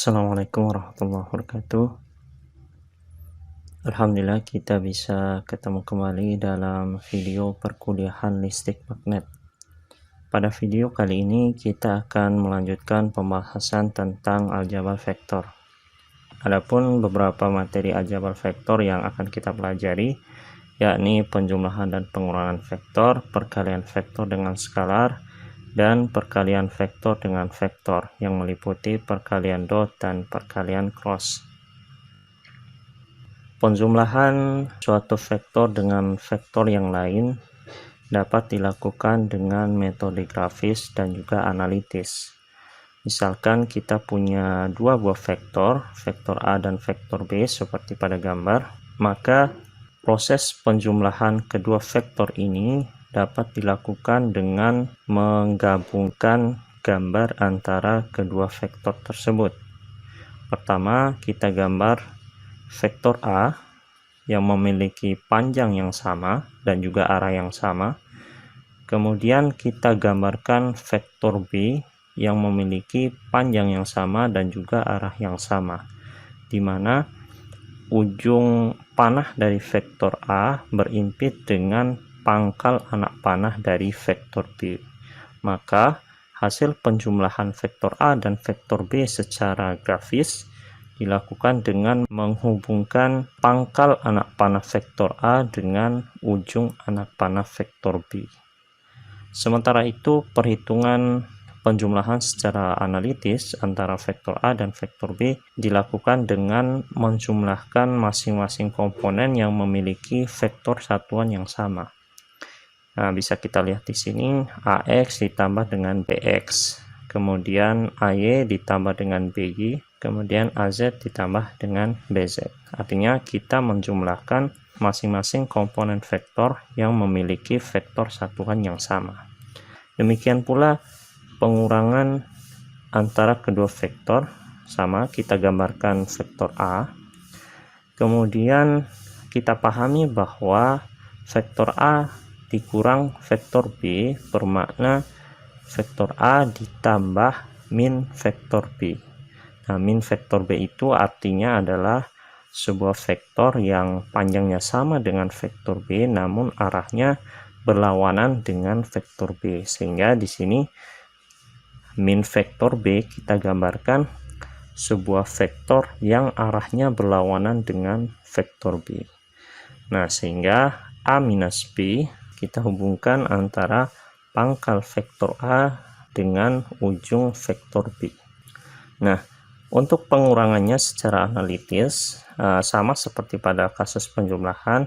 Assalamualaikum warahmatullahi wabarakatuh. Alhamdulillah kita bisa ketemu kembali dalam video perkuliahan listrik magnet. Pada video kali ini kita akan melanjutkan pembahasan tentang aljabar vektor. Adapun beberapa materi aljabar vektor yang akan kita pelajari yakni penjumlahan dan pengurangan vektor, perkalian vektor dengan skalar, dan perkalian vektor dengan vektor yang meliputi perkalian dot dan perkalian cross. Penjumlahan suatu vektor dengan vektor yang lain dapat dilakukan dengan metode grafis dan juga analitis. Misalkan kita punya dua buah vektor, vektor A dan vektor B seperti pada gambar, maka proses penjumlahan kedua vektor ini dapat dilakukan dengan menggabungkan gambar antara kedua vektor tersebut. Pertama, kita gambar vektor A yang memiliki panjang yang sama dan juga arah yang sama. Kemudian kita gambarkan vektor B yang memiliki panjang yang sama dan juga arah yang sama, di mana ujung panah dari vektor A berimpit dengan pangkal anak panah dari vektor B. Maka hasil penjumlahan vektor A dan vektor B secara grafis dilakukan dengan menghubungkan pangkal anak panah vektor A dengan ujung anak panah vektor B. Sementara itu, perhitungan penjumlahan secara analitis antara vektor A dan vektor B dilakukan dengan menjumlahkan masing-masing komponen yang memiliki vektor satuan yang sama. Nah, bisa kita lihat di sini AX ditambah dengan BX, kemudian AY ditambah dengan BY, kemudian AZ ditambah dengan BZ. Artinya kita menjumlahkan masing-masing komponen vektor yang memiliki vektor satuan yang sama. Demikian pula pengurangan antara kedua vektor, sama, kita gambarkan vektor A. Kemudian kita pahami bahwa vektor A dikurang vektor B bermakna vektor A ditambah min vektor B. Nah, min vektor B itu artinya adalah sebuah vektor yang panjangnya sama dengan vektor B namun arahnya berlawanan dengan vektor B, sehingga di sini min vektor B kita gambarkan sebuah vektor yang arahnya berlawanan dengan vektor B. Nah, sehingga A minus B kita hubungkan antara pangkal vektor A dengan ujung vektor B. Nah, untuk pengurangannya secara analitis sama seperti pada kasus penjumlahan,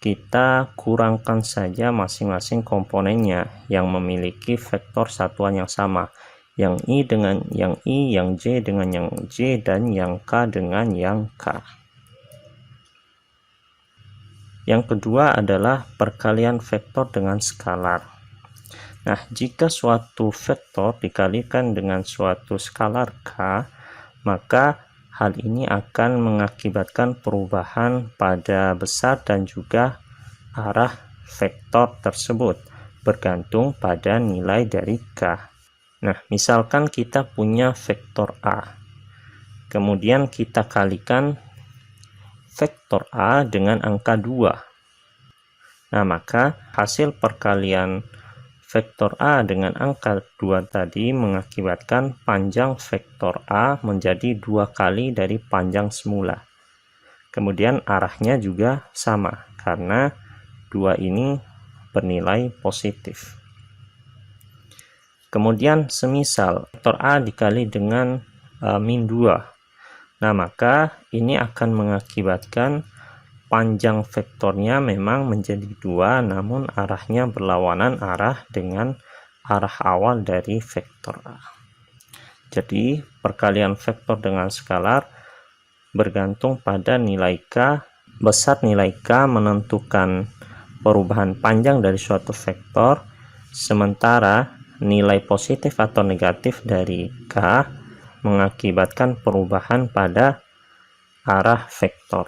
kita kurangkan saja masing-masing komponennya yang memiliki vektor satuan yang sama, yang I dengan yang I, yang J dengan yang J, dan yang K dengan yang K. Yang kedua adalah perkalian vektor dengan skalar. Nah, jika suatu vektor dikalikan dengan suatu skalar K, maka hal ini akan mengakibatkan perubahan pada besar dan juga arah vektor tersebut, bergantung pada nilai dari K. Nah, misalkan kita punya vektor A, kemudian kita kalikan vektor A dengan angka 2. Nah, maka hasil perkalian vektor A dengan angka 2 tadi mengakibatkan panjang vektor A menjadi 2 kali dari panjang semula. Kemudian arahnya juga sama, karena 2 ini bernilai positif. Kemudian semisal vektor A dikali dengan min 2. Nah, maka ini akan mengakibatkan panjang vektornya memang menjadi 2, namun arahnya berlawanan arah dengan arah awal dari vektor A. Jadi, perkalian vektor dengan skalar bergantung pada nilai K. Besar nilai K menentukan perubahan panjang dari suatu vektor, sementara nilai positif atau negatif dari K mengakibatkan perubahan pada arah vektor.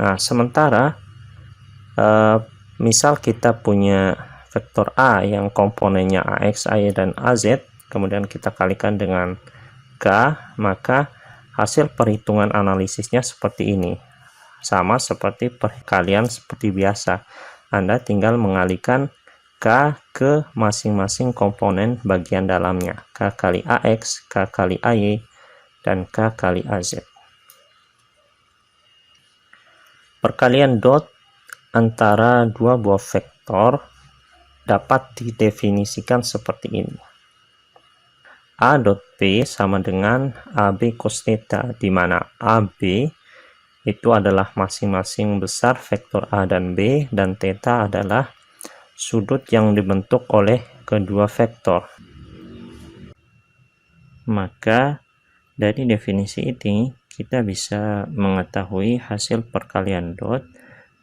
Nah, sementara misal kita punya vektor A yang komponennya AX, AY, dan AZ, kemudian kita kalikan dengan K, maka hasil perhitungan analisisnya seperti ini. Sama seperti perkalian seperti biasa. Anda tinggal mengalihkan K ke masing-masing komponen bagian dalamnya. K kali AX, K kali AY, dan K kali AZ. Perkalian dot antara dua buah vektor dapat didefinisikan seperti ini. A dot B sama dengan AB cos theta, di mana AB itu adalah masing-masing besar vektor A dan B, dan theta adalah sudut yang dibentuk oleh kedua vektor. Maka dari definisi ini kita bisa mengetahui hasil perkalian dot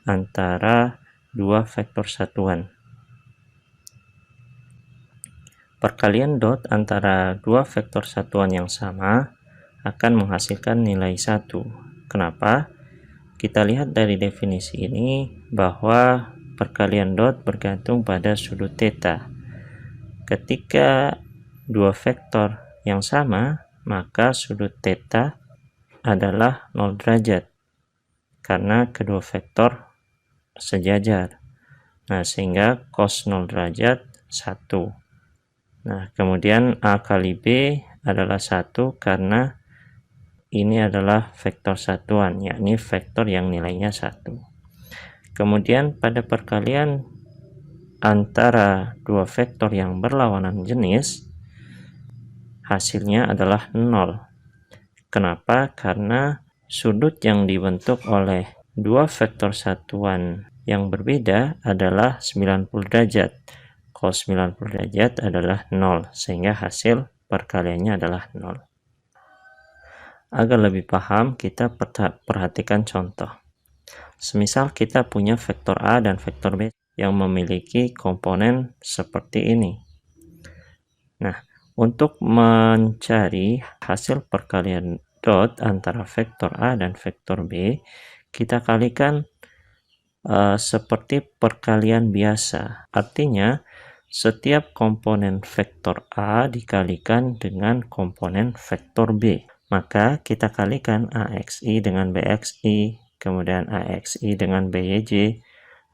antara dua vektor satuan. Perkalian dot antara dua vektor satuan yang sama akan menghasilkan nilai 1. Kenapa? Kita lihat dari definisi ini bahwa perkalian dot bergantung pada sudut theta. Ketika dua vektor yang sama, maka sudut theta adalah 0 derajat karena kedua vektor sejajar. Nah, sehingga cos 0 derajat 1. Nah, kemudian A kali B adalah 1 karena ini adalah vektor satuan, yakni vektor yang nilainya 1. Kemudian pada perkalian antara dua vektor yang berlawanan jenis, hasilnya adalah 0. Kenapa? Karena sudut yang dibentuk oleh dua vektor satuan yang berbeda adalah 90 derajat. Cos 90 derajat adalah 0, sehingga hasil perkaliannya adalah 0. Agar lebih paham, kita perhatikan contoh. Semisal kita punya vektor A dan vektor B yang memiliki komponen seperti ini. Nah, untuk mencari hasil perkalian dot antara vektor A dan vektor B, kita kalikan seperti perkalian biasa. Artinya, setiap komponen vektor A dikalikan dengan komponen vektor B. Maka kita kalikan AXI dengan BXI, kemudian AXI dengan BYJ,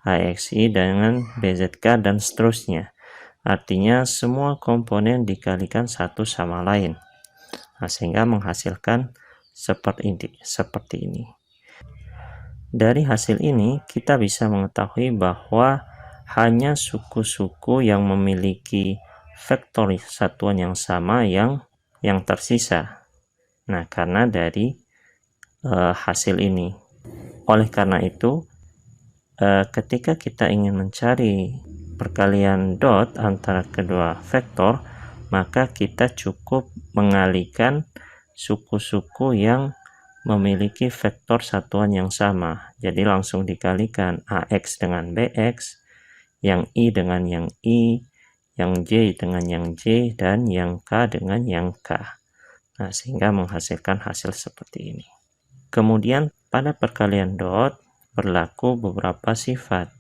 AXI dengan BZK, dan seterusnya. Artinya semua komponen dikalikan satu sama lain. Nah, sehingga menghasilkan seperti ini. Dari hasil ini kita bisa mengetahui bahwa hanya suku-suku yang memiliki vektor satuan yang sama yang tersisa. Nah, karena dari hasil ini. Oleh karena itu, ketika kita ingin mencari perkalian dot antara kedua vektor, maka kita cukup mengalihkan suku-suku yang memiliki vektor satuan yang sama. Jadi langsung dikalikan AX dengan BX, yang I dengan yang I, yang J dengan yang J, dan yang K dengan yang K. Nah, sehingga menghasilkan hasil seperti ini. Kemudian pada perkalian dot berlaku beberapa sifat.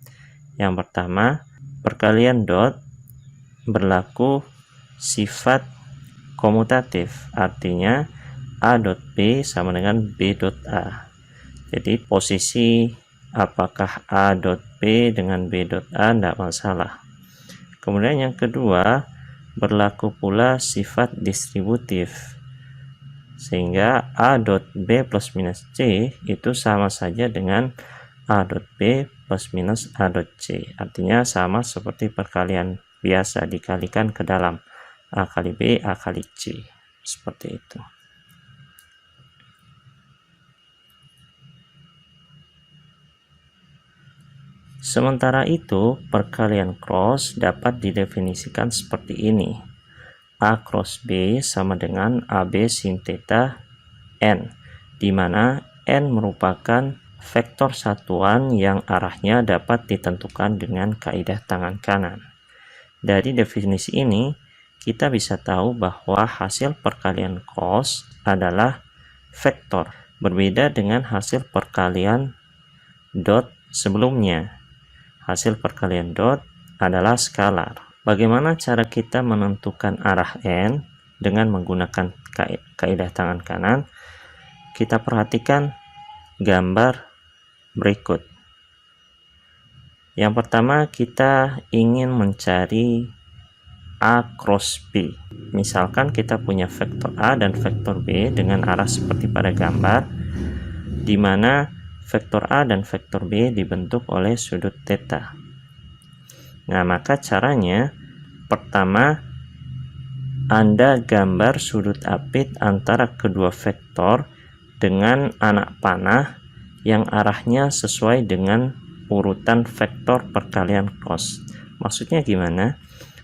Yang pertama, perkalian dot berlaku sifat komutatif, artinya A dot B sama dengan B dot A. Jadi posisi apakah A dot B dengan B dot A tidak masalah. Kemudian yang kedua, berlaku pula sifat distributif, sehingga A dot B plus minus C itu sama saja dengan A dot B plus minus A dot C. Artinya sama seperti perkalian biasa, dikalikan ke dalam A kali B, A kali C. Seperti itu. Sementara itu, perkalian cross dapat didefinisikan seperti ini. A cross B sama dengan AB sin theta N, di mana N merupakan vektor satuan yang arahnya dapat ditentukan dengan kaidah tangan kanan. Dari definisi ini, kita bisa tahu bahwa hasil perkalian cross adalah vektor, berbeda dengan hasil perkalian dot sebelumnya. Hasil perkalian dot adalah skalar. Bagaimana cara kita menentukan arah N? dengan menggunakan kaidah tangan kanan, kita perhatikan gambar berikut. Yang pertama, kita ingin mencari A cross B. Misalkan kita punya vektor A dan vektor B dengan arah seperti pada gambar, di mana vektor A dan vektor B dibentuk oleh sudut theta. Nah, maka caranya pertama, Anda gambar sudut apit antara kedua vektor dengan anak panah yang arahnya sesuai dengan urutan vektor perkalian cross. Maksudnya gimana?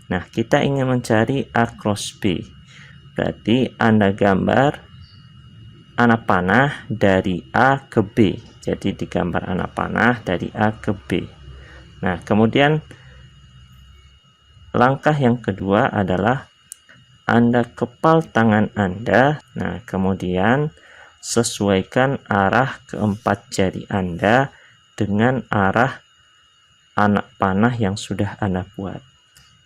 Nah, kita ingin mencari A cross B. Berarti Anda gambar anak panah dari A ke B. Jadi digambar anak panah dari A ke B. Nah, kemudian langkah yang kedua adalah Anda kepal tangan Anda. Nah, kemudian sesuaikan arah keempat jari Anda dengan arah anak panah yang sudah Anda buat.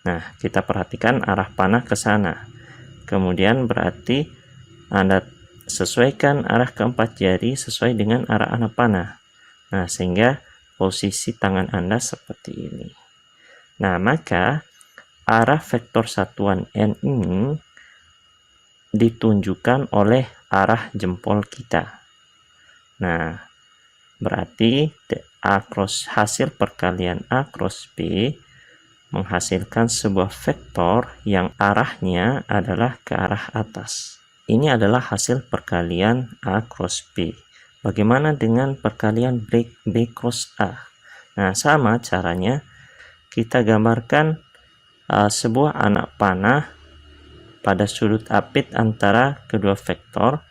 Nah, kita perhatikan arah panah ke sana. Kemudian berarti Anda sesuaikan arah keempat jari sesuai dengan arah anak panah. Nah, sehingga posisi tangan Anda seperti ini. Nah, maka arah vektor satuan N ini ditunjukkan oleh arah jempol kita. Nah, berarti hasil perkalian A cross B menghasilkan sebuah vektor yang arahnya adalah ke arah atas. Ini adalah hasil perkalian A cross B. Bagaimana dengan perkalian B cross A? Nah, sama caranya. Kita gambarkan sebuah anak panah pada sudut apit antara kedua vektor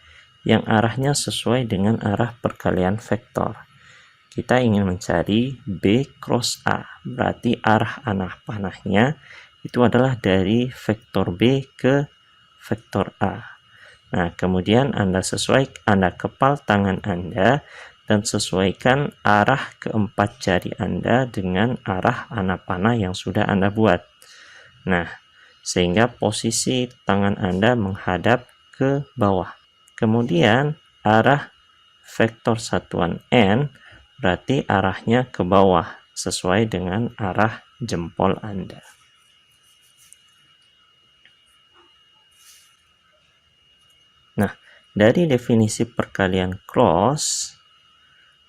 yang arahnya sesuai dengan arah perkalian vektor. Kita ingin mencari B cross A, berarti arah anak panahnya itu adalah dari vektor B ke vektor A. Nah, kemudian Anda kepal tangan Anda dan sesuaikan arah keempat jari Anda dengan arah anak panah yang sudah Anda buat. Nah, sehingga posisi tangan Anda menghadap ke bawah. Kemudian arah vektor satuan N berarti arahnya ke bawah sesuai dengan arah jempol Anda. Nah, dari definisi perkalian cross,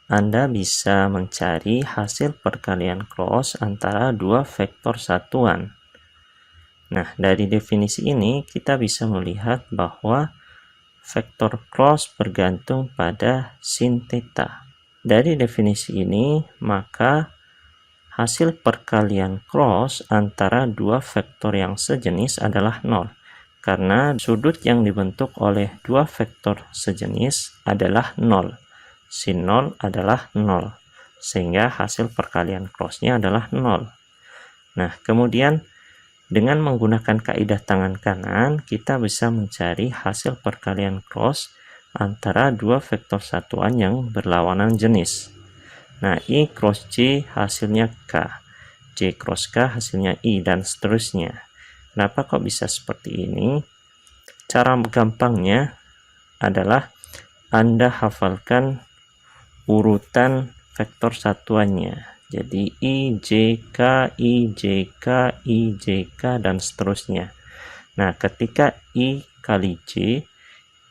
Anda bisa mencari hasil perkalian cross antara dua vektor satuan. Nah, dari definisi ini kita bisa melihat bahwa vektor cross bergantung pada sin theta. Dari definisi ini, maka hasil perkalian cross antara dua vektor yang sejenis adalah 0. Karena sudut yang dibentuk oleh dua vektor sejenis adalah 0. Sin 0 adalah 0. Sehingga hasil perkalian crossnya adalah 0. Nah, kemudian dengan menggunakan kaidah tangan kanan, kita bisa mencari hasil perkalian cross antara dua vektor satuan yang berlawanan jenis. Nah, I cross J hasilnya K, J cross K hasilnya I, dan seterusnya. Kenapa kok bisa seperti ini? Cara gampangnya adalah Anda hafalkan urutan vektor satuannya. Jadi I, J, K, I, J, K, I, J, K, dan seterusnya. Nah, ketika I kali J,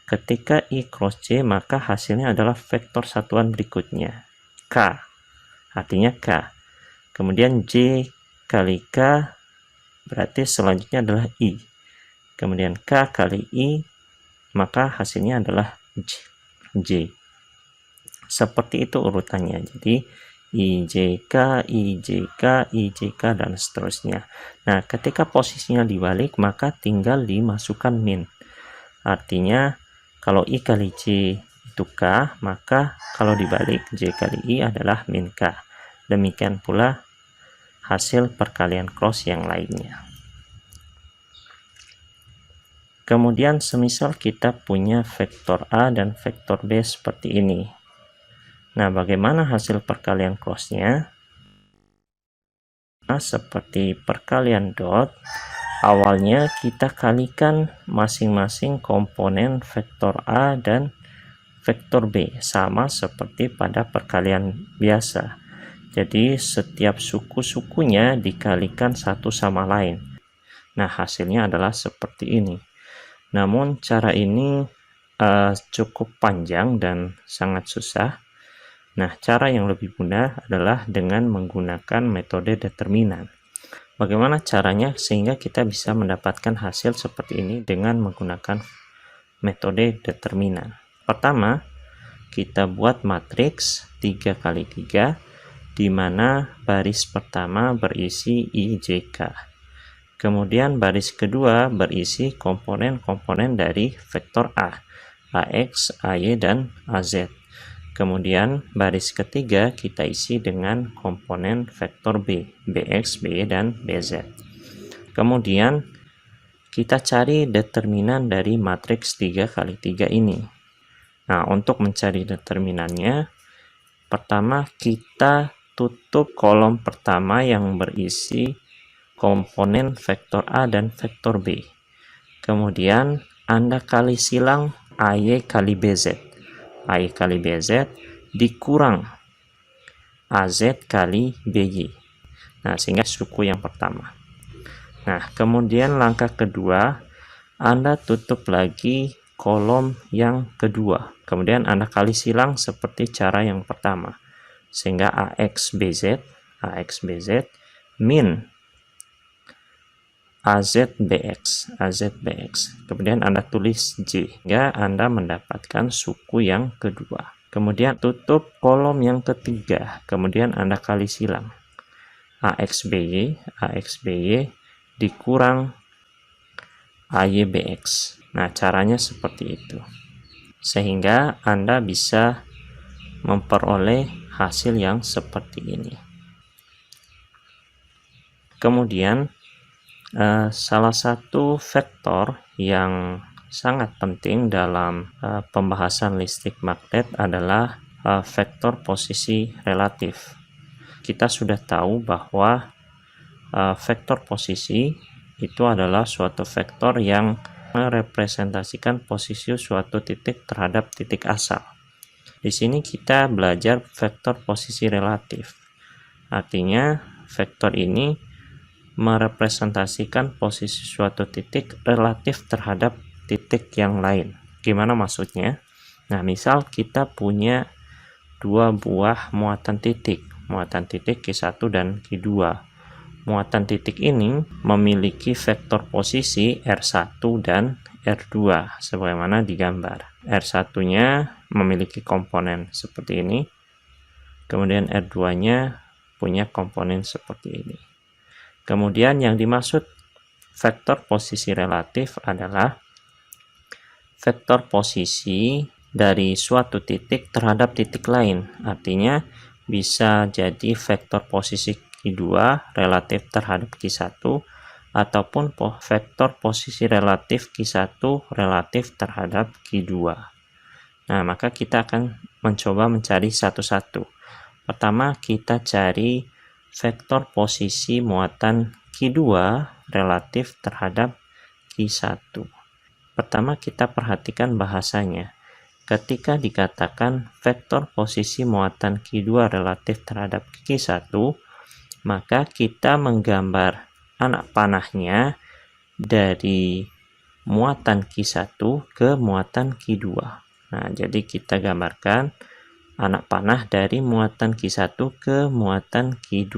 ketika I cross J, maka hasilnya adalah vektor satuan berikutnya, K, artinya K. Kemudian J kali K, berarti selanjutnya adalah I. Kemudian K kali I, maka hasilnya adalah J. Seperti itu urutannya. Jadi IJK, IJK, IJK, dan seterusnya. Nah, ketika posisinya dibalik, maka tinggal dimasukkan min. Artinya, kalau I kali J itu K, maka kalau dibalik J kali I adalah min K. Demikian pula hasil perkalian cross yang lainnya. Kemudian semisal kita punya vektor A dan vektor B seperti ini. Nah, bagaimana hasil perkalian crossnya? Nah, seperti perkalian dot, awalnya kita kalikan masing-masing komponen vektor A dan vektor B, sama seperti pada perkalian biasa. Jadi setiap suku-sukunya dikalikan satu sama lain. Nah, hasilnya adalah seperti ini. Namun cara ini cukup panjang dan sangat susah. Nah, cara yang lebih mudah adalah dengan menggunakan metode determinan. Bagaimana caranya sehingga kita bisa mendapatkan hasil seperti ini dengan menggunakan metode determinan? Pertama, kita buat matriks 3x3 di mana baris pertama berisi I, J, K. Kemudian baris kedua berisi komponen-komponen dari vektor A, AX, AY, dan AZ. Kemudian baris ketiga kita isi dengan komponen vektor B, BX, BY, dan BZ. Kemudian kita cari determinan dari matriks 3x3 ini. Nah, untuk mencari determinannya, pertama kita tutup kolom pertama yang berisi komponen vektor A dan vektor B. Kemudian Anda kali silang AY kali BZ. AY kali BZ dikurang AZ kali BY. Nah, sehingga suku yang pertama. Nah, kemudian langkah kedua, Anda tutup lagi kolom yang kedua. Kemudian Anda kali silang seperti cara yang pertama. Sehingga AX BZ min AZBX. Kemudian Anda tulis J, hingga Anda mendapatkan suku yang kedua. Kemudian tutup kolom yang ketiga, kemudian Anda kali silang AXBY dikurang AYBX. Nah, caranya seperti itu. Sehingga Anda bisa memperoleh hasil yang seperti ini. Kemudian salah satu vektor yang sangat penting dalam pembahasan listrik magnet adalah vektor posisi relatif. Kita sudah tahu bahwa vektor posisi itu adalah suatu vektor yang merepresentasikan posisi suatu titik terhadap titik asal. Di sini kita belajar vektor posisi relatif. Artinya vektor ini merepresentasikan posisi suatu titik relatif terhadap titik yang lain. Gimana maksudnya? Nah, misal kita punya dua buah muatan titik Q1 dan Q2. Muatan titik ini memiliki vektor posisi R1 dan R2 sebagaimana digambar. R1-nya memiliki komponen seperti ini, kemudian R2-nya punya komponen seperti ini. Kemudian yang dimaksud vektor posisi relatif adalah vektor posisi dari suatu titik terhadap titik lain. Artinya bisa jadi vektor posisi Q2 relatif terhadap Q1 ataupun vektor posisi relatif Q1 relatif terhadap Q2. Nah, maka kita akan mencoba mencari satu-satu. Pertama, kita cari vektor posisi muatan Q2 relatif terhadap Q1. Pertama, kita perhatikan bahasanya. Ketika dikatakan vektor posisi muatan Q2 relatif terhadap Q1, maka kita menggambar anak panahnya dari muatan Q1 ke muatan Q2. Nah, jadi kita gambarkan anak panah dari muatan Q1 ke muatan Q2.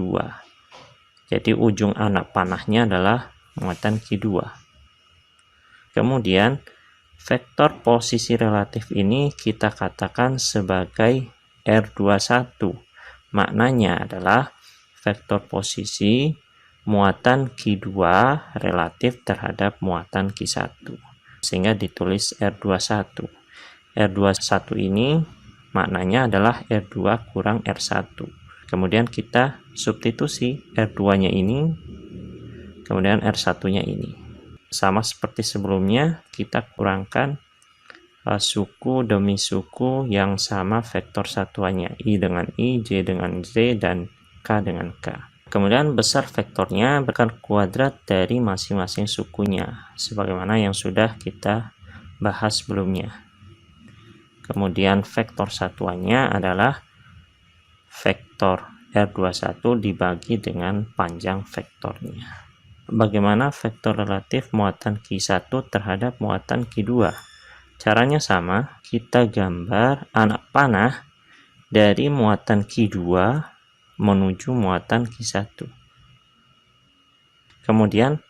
Jadi ujung anak panahnya adalah muatan Q2. Kemudian vektor posisi relatif ini kita katakan sebagai R21. Maknanya adalah vektor posisi muatan Q2 relatif terhadap muatan Q1. Sehingga ditulis R21. R21 ini maknanya adalah R2 kurang R1. Kemudian kita substitusi R2-nya ini, kemudian R1-nya ini. Sama seperti sebelumnya, kita kurangkan suku demi suku yang sama vektor satuannya. I dengan I, J dengan J, dan K dengan K. Kemudian besar vektornya berdasarkan kuadrat dari masing-masing sukunya, sebagaimana yang sudah kita bahas sebelumnya. Kemudian vektor satuannya adalah vektor R21 dibagi dengan panjang vektornya. Bagaimana vektor relatif muatan Q1 terhadap muatan Q2? Caranya sama, kita gambar anak panah dari muatan Q2 menuju muatan Q1. Kemudian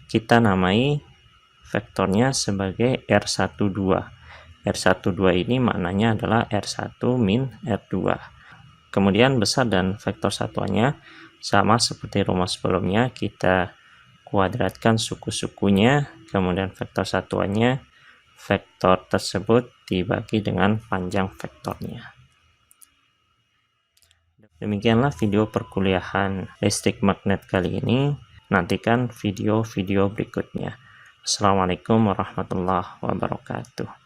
kita namai vektornya sebagai R12. R12 ini maknanya adalah R1 min R2. Kemudian besar dan vektor satuannya sama seperti rumus sebelumnya, kita kuadratkan suku-sukunya, kemudian vektor satuannya, vektor tersebut dibagi dengan panjang vektornya. Demikianlah video perkuliahan listrik magnet kali ini. Nantikan video-video berikutnya. Assalamualaikum warahmatullahi wabarakatuh.